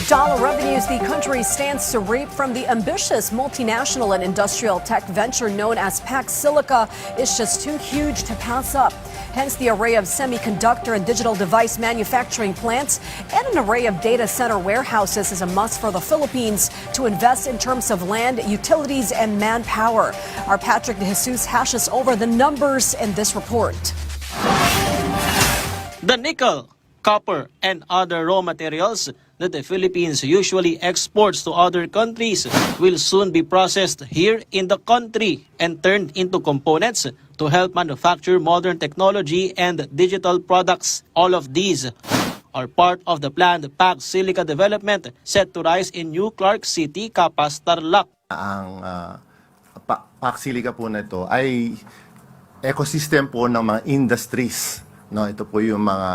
Dollar revenues the country stands to reap from the ambitious multinational and industrial tech venture known as Pax Silica is just too huge to pass up. Hence the array of semiconductor and digital device manufacturing plants and an array of data center warehouses is a must for the Philippines to invest in terms of land, utilities, and manpower. Our Patrick De Jesus hashes over the numbers in this report. The nickel, copper, and other raw materials that the Philippines usually exports to other countries will soon be processed here in the country and turned into components to help manufacture modern technology and digital products. All of these are part of the planned Pax Silica development set to rise in New Clark City, Capas, Tarlac. Ang Pax Silica po na ito ay ecosystem po ng mga industries. No, ito po yung mga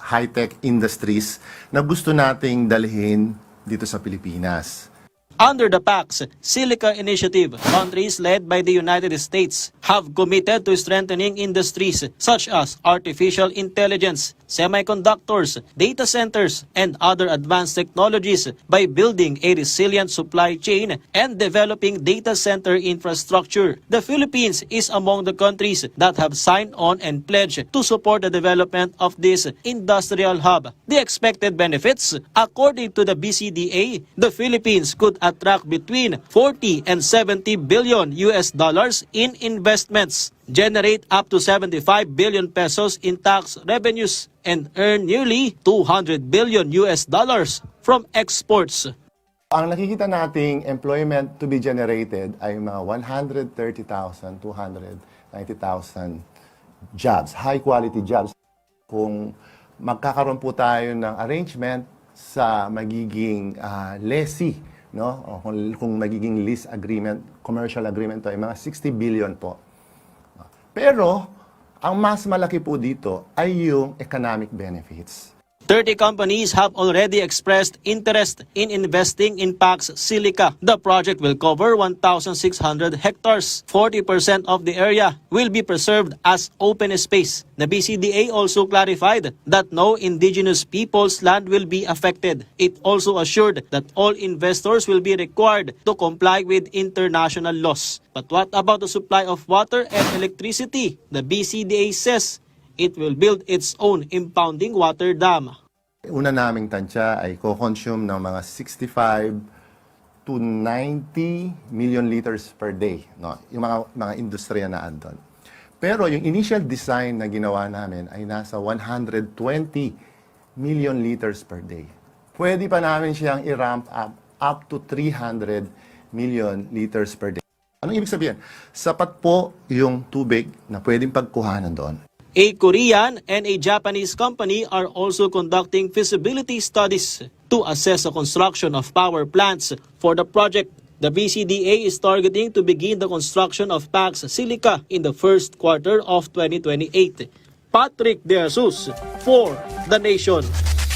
high-tech industries na gusto nating dalhin dito sa Pilipinas. Under the Pax Silica initiative, countries led by the United States have committed to strengthening industries such as artificial intelligence, semiconductors, data centers, and other advanced technologies by building a resilient supply chain and developing data center infrastructure. The Philippines is among the countries that have signed on and pledged to support the development of this industrial hub. The expected benefits, according to the BCDA, the Philippines could attract between 40 and 70 billion US dollars in investments, generate up to 75 billion pesos in tax revenues, and earn nearly 200 billion US dollars from exports. Ang nakikita nating employment to be generated ay mga 130,000, 290,000 jobs, high quality jobs. Kung magkakaroon po tayo ng arrangement sa magiging lessee, no? O kung magiging lease agreement, commercial agreement to ay mga 60 billion po. Pero ang mas malaki po dito ay yung economic benefits. 30 companies have already expressed interest in investing in Pax Silica. The project will cover 1,600 hectares. 40% of the area will be preserved as open space. The BCDA also clarified that no indigenous people's land will be affected. It also assured that all investors will be required to comply with international laws. But what about the supply of water and electricity? The BCDA says it will build its own impounding water dam. Una naming tansya ay co-consume ng mga 65 to 90 million liters per day, no? Yung mga industriya na andon. Pero yung initial design na ginawa namin ay nasa 120 million liters per day. Pwede pa namin siyang i-ramp up to 300 million liters per day. Anong ibig sabihin? Sapat po yung tubig na pwedeng pagkuhanan doon. A Korean and a Japanese company are also conducting feasibility studies to assess the construction of power plants for the project. The BCDA is targeting to begin the construction of Pax Silica in the first quarter of 2028. Patrick De Jesus for The Nation.